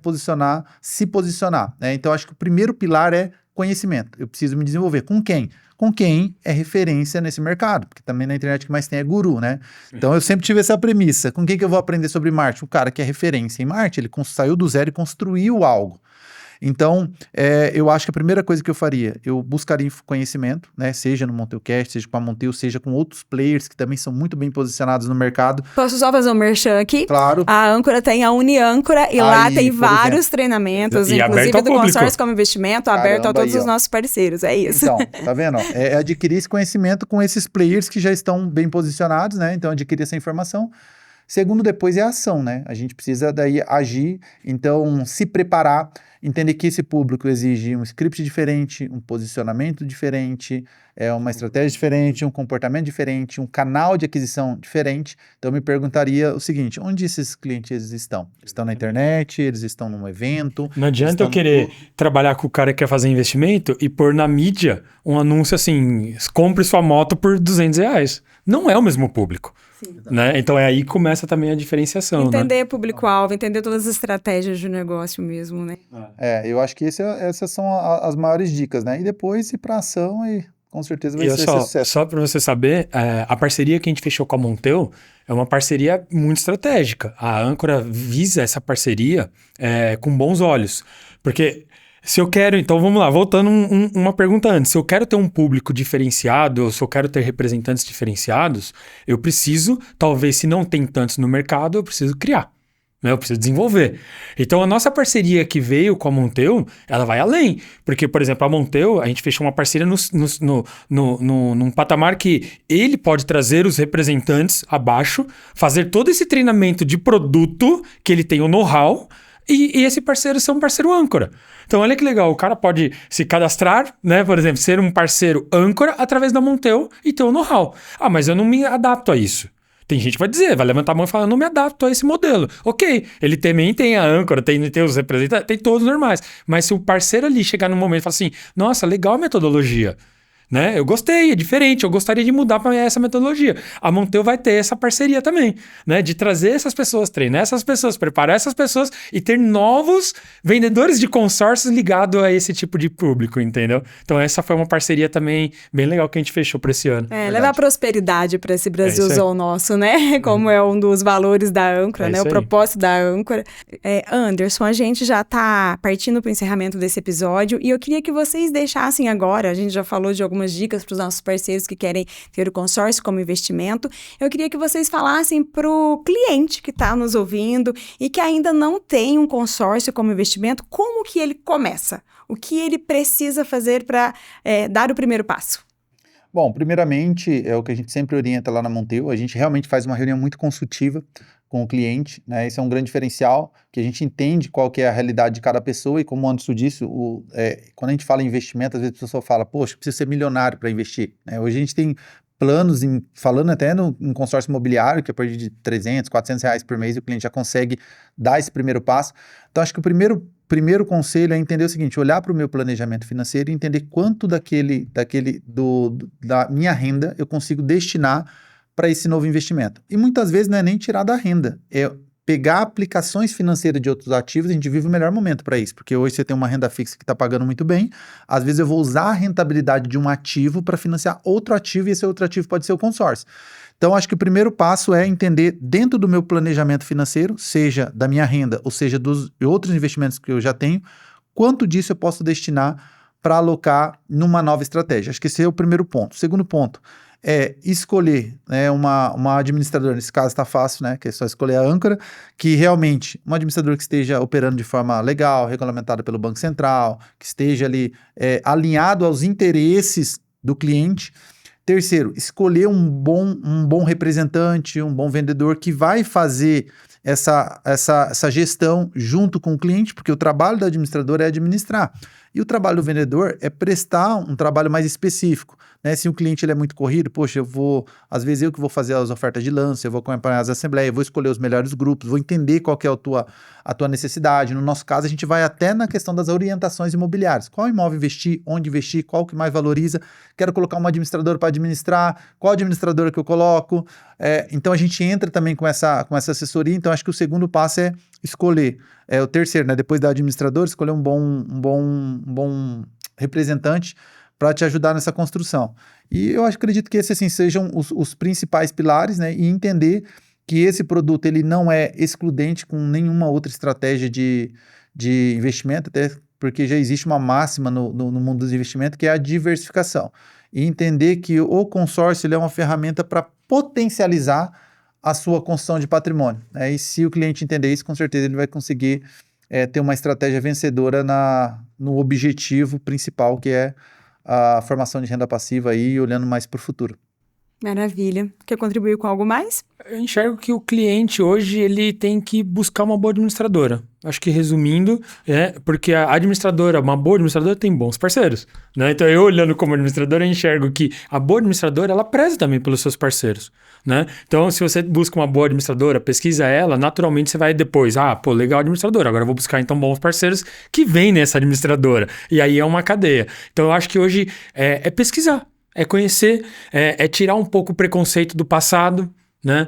S2: se posicionar, né? Então, acho que o primeiro pilar é conhecimento. Eu preciso me desenvolver. Com quem? Com quem é referência nesse mercado, porque também na internet o que mais tem é guru, né? Então eu sempre tive essa premissa. Com quem que eu vou aprender sobre marketing? O cara que é referência em marketing, ele saiu do zero e construiu algo. Então, eu acho que a primeira coisa que eu faria, eu buscaria conhecimento, né? Seja no MonteuCast, seja com a Monteu, seja com outros players que também são muito bem posicionados no mercado.
S1: Posso só fazer um merchan aqui?
S2: Claro.
S1: A Âncora tem a Uniâncora e lá tem vários treinamentos,
S3: E
S1: inclusive do
S3: público.
S1: consórcio como investimento, aberto a todos os nossos parceiros, é isso.
S2: Então, tá vendo? É adquirir esse conhecimento com esses players que já estão bem posicionados, né? Então, adquirir essa informação. Segundo, depois é a ação, né? A gente precisa daí agir, então se preparar, entender que esse público exige um script diferente, um posicionamento diferente, uma estratégia diferente, um comportamento diferente, um canal de aquisição diferente. Então eu me perguntaria o seguinte, onde esses clientes estão? Eles estão na internet? Eles estão num evento?
S3: Não adianta eu querer trabalhar com o cara que quer fazer investimento e pôr na mídia um anúncio assim, compre sua moto por R$200. Não é o mesmo público. Né? Então é aí que começa também a diferenciação.
S1: Entender público-alvo, entender todas as estratégias de negócio mesmo, né?
S2: Eu acho que essas são as maiores dicas, né? E depois ir para ação e com certeza vai ser sucesso.
S3: Só para você saber, a parceria que a gente fechou com a Monteu é uma parceria muito estratégica. A Âncora visa essa parceria com bons olhos. Porque se eu quero, então vamos lá, voltando uma pergunta antes. Se eu quero ter um público diferenciado, ou se eu quero ter representantes diferenciados, eu preciso, talvez se não tem tantos no mercado, eu preciso criar. Né? Eu preciso desenvolver. Então a nossa parceria que veio com a Monteu, ela vai além. Porque, por exemplo, a Monteu, a gente fechou uma parceria num patamar que ele pode trazer os representantes abaixo, fazer todo esse treinamento de produto, que ele tem o know-how, e esse parceiro ser um parceiro âncora. Então, olha que legal, o cara pode se cadastrar, né? Por exemplo, ser um parceiro âncora através da Monteu e ter o know-how. Ah, mas eu não me adapto a isso. Tem gente que vai dizer, vai levantar a mão e falar, eu não me adapto a esse modelo. Ok, ele também tem a âncora, tem os representantes, tem todos normais. Mas se o parceiro ali chegar num momento e falar assim, nossa, legal a metodologia, né? Eu gostei, é diferente, eu gostaria de mudar para essa metodologia. A Monteu vai ter essa parceria também, né? De trazer essas pessoas, treinar essas pessoas, preparar essas pessoas e ter novos vendedores de consórcios ligados a esse tipo de público, entendeu? Então essa foi uma parceria também bem legal que a gente fechou para esse ano.
S1: Levar prosperidade para esse Brasilzão nosso, né? Como é um dos valores da Âncora, né? O propósito da Âncora. Anderson, a gente já está partindo para o encerramento desse episódio e eu queria que vocês deixassem agora, a gente já falou de algumas dicas para os nossos parceiros que querem ter o consórcio como investimento. Eu queria que vocês falassem para o cliente que está nos ouvindo e que ainda não tem um consórcio como investimento, como que ele começa? O que ele precisa fazer para dar o primeiro passo?
S2: Bom, primeiramente, é o que a gente sempre orienta lá na Monteu, a gente realmente faz uma reunião muito consultiva com o cliente, né? Esse é um grande diferencial, que a gente entende qual que é a realidade de cada pessoa e como o Anderson disse, quando a gente fala em investimento, às vezes a pessoa fala, poxa, precisa ser milionário para investir, né? Hoje a gente tem planos, falando até em consórcio imobiliário, que a partir de R$300, R$400 por mês, o cliente já consegue dar esse primeiro passo. Então, acho que o primeiro conselho é entender o seguinte, olhar para o meu planejamento financeiro e entender quanto da minha renda eu consigo destinar para esse novo investimento. E muitas vezes não é nem tirar da renda, é pegar aplicações financeiras de outros ativos, a gente vive o melhor momento para isso, porque hoje você tem uma renda fixa que está pagando muito bem, às vezes eu vou usar a rentabilidade de um ativo para financiar outro ativo, e esse outro ativo pode ser o consórcio. Então, acho que o primeiro passo é entender dentro do meu planejamento financeiro, seja da minha renda, ou seja dos outros investimentos que eu já tenho, quanto disso eu posso destinar para alocar numa nova estratégia. Acho que esse é o primeiro ponto. O segundo ponto é escolher, né, uma administradora, nesse caso está fácil, né, que é só escolher a âncora, que realmente, uma administradora que esteja operando de forma legal, regulamentada pelo Banco Central, que esteja ali alinhado aos interesses do cliente. Terceiro, escolher um bom representante, um bom vendedor que vai fazer essa gestão junto com o cliente, porque o trabalho do administrador é administrar. E o trabalho do vendedor é prestar um trabalho mais específico, né? Se o cliente ele é muito corrido, poxa, às vezes eu que vou fazer as ofertas de lance, eu vou acompanhar as assembleias, eu vou escolher os melhores grupos, vou entender qual que é a tua necessidade. No nosso caso, a gente vai até na questão das orientações imobiliárias. Qual imóvel investir, onde investir, qual que mais valoriza, quero colocar uma administradora para administrar, qual administradora que eu coloco. Então, a gente entra também com essa assessoria. Então, acho que o segundo passo é escolher. O terceiro, né? Depois da administradora, escolher um bom representante para te ajudar nessa construção. E eu acredito que esses assim, sejam os principais pilares, né? E entender que esse produto ele não é excludente com nenhuma outra estratégia de investimento, até porque já existe uma máxima no mundo dos investimentos, que é a diversificação. E entender que o consórcio ele é uma ferramenta para potencializar a sua construção de patrimônio, né? E se o cliente entender isso, com certeza ele vai conseguir ter uma estratégia vencedora no objetivo principal, que é a formação de renda passiva aí, olhando mais para o futuro.
S1: Maravilha. Quer contribuir com algo mais?
S3: Eu enxergo que o cliente hoje ele tem que buscar uma boa administradora. Acho que resumindo, porque uma boa administradora tem bons parceiros, né? Então eu olhando como administradora, eu enxergo que a boa administradora, ela preza também pelos seus parceiros, né? Então se você busca uma boa administradora, pesquisa ela, naturalmente você vai depois, legal administradora, agora eu vou buscar então bons parceiros que vêm nessa administradora. E aí é uma cadeia. Então eu acho que hoje é pesquisar, é conhecer, é tirar um pouco o preconceito do passado, né?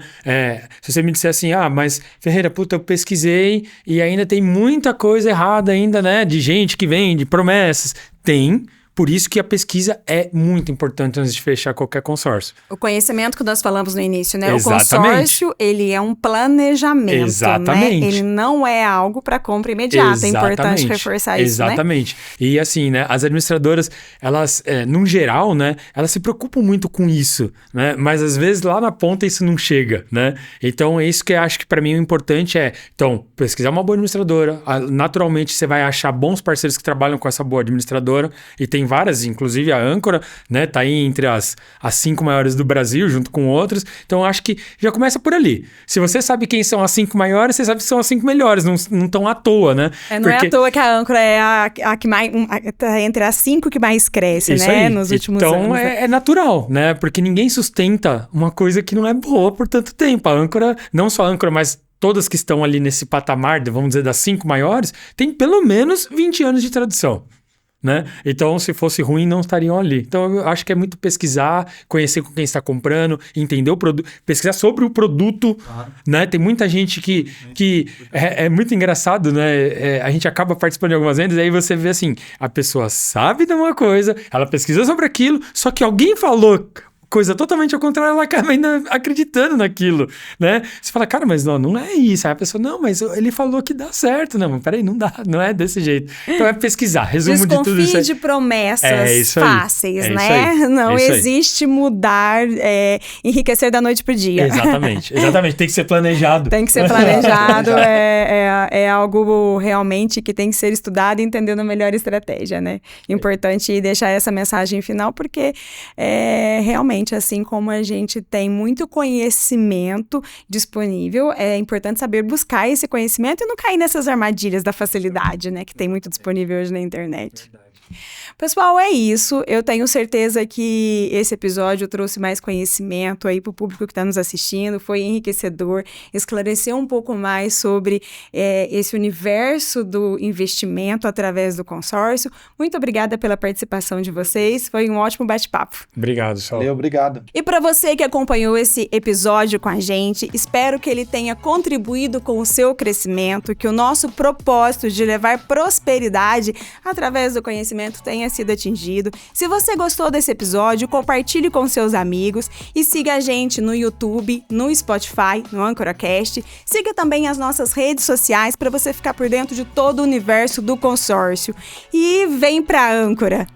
S3: Se você me disser assim, mas Ferreira, eu pesquisei e ainda tem muita coisa errada ainda, né? De gente que vende promessas. Tem. Por isso que a pesquisa é muito importante antes de fechar qualquer consórcio.
S1: O conhecimento que nós falamos no início, né?
S3: Exatamente.
S1: O consórcio, ele é um planejamento,
S3: exatamente,
S1: né? Ele não é algo para compra imediata.
S3: Exatamente.
S1: É importante reforçar isso, né?
S3: Exatamente. E assim, né? As administradoras, elas, num geral, né? Elas se preocupam muito com isso, né? Mas às vezes lá na ponta isso não chega, né? Então é isso que eu acho que para mim o importante então, pesquisar uma boa administradora. Naturalmente você vai achar bons parceiros que trabalham com essa boa administradora e tem várias, inclusive a Âncora, né, tá aí entre as 5 maiores do Brasil, junto com outros. Então, eu acho que já começa por ali. Se você sabe quem são as 5 maiores, você sabe que são as 5 melhores, não estão à toa, né?
S1: Não é à toa que a Âncora é a que mais, tá entre as 5 que mais cresce,
S3: isso
S1: né,
S3: aí.
S1: nos últimos anos.
S3: Então, é natural, né? Porque ninguém sustenta uma coisa que não é boa por tanto tempo. A Âncora, não só a Âncora, mas todas que estão ali nesse patamar, vamos dizer, das 5 maiores, tem pelo menos 20 anos de tradição. Né? Então, se fosse ruim, não estariam ali. Então, eu acho que é muito pesquisar, conhecer com quem está comprando, entender o produto, pesquisar sobre o produto, claro. Né? Tem muita gente que é muito engraçado, né? A gente acaba participando de algumas vendas, aí você vê assim, a pessoa sabe de uma coisa, ela pesquisa sobre aquilo, só que alguém falou coisa totalmente ao contrário, ela acaba ainda acreditando naquilo, né? Você fala, cara, mas não é isso. Aí a pessoa, não, mas ele falou que dá certo. Não, mas peraí, não dá, não é desse jeito. Então é pesquisar, resumo de tudo isso.
S1: Desconfie de promessas fáceis, né? Não existe mudar, enriquecer da noite pro dia.
S3: Exatamente, tem que ser planejado.
S1: Tem que ser planejado, é algo realmente que tem que ser estudado e entendendo a melhor estratégia, né? Importante deixar essa mensagem final, porque realmente, assim como a gente tem muito conhecimento disponível, é importante saber buscar esse conhecimento e não cair nessas armadilhas da facilidade, né? Que tem muito disponível hoje na internet.
S3: Verdade.
S1: Pessoal, é isso. Eu tenho certeza que esse episódio trouxe mais conhecimento aí para o público que está nos assistindo. Foi enriquecedor, esclareceu um pouco mais sobre esse universo do investimento através do consórcio. Muito obrigada pela participação de vocês. Foi um ótimo bate-papo.
S3: Obrigado, Saulo.
S2: Valeu, obrigado.
S1: E para você que acompanhou esse episódio com a gente, espero que ele tenha contribuído com o seu crescimento, que o nosso propósito de levar prosperidade através do conhecimento tenha sido atingido. Se você gostou desse episódio, compartilhe com seus amigos e siga a gente no YouTube, no Spotify, no AncoraCast. Siga também as nossas redes sociais para você ficar por dentro de todo o universo do consórcio. E vem pra Âncora!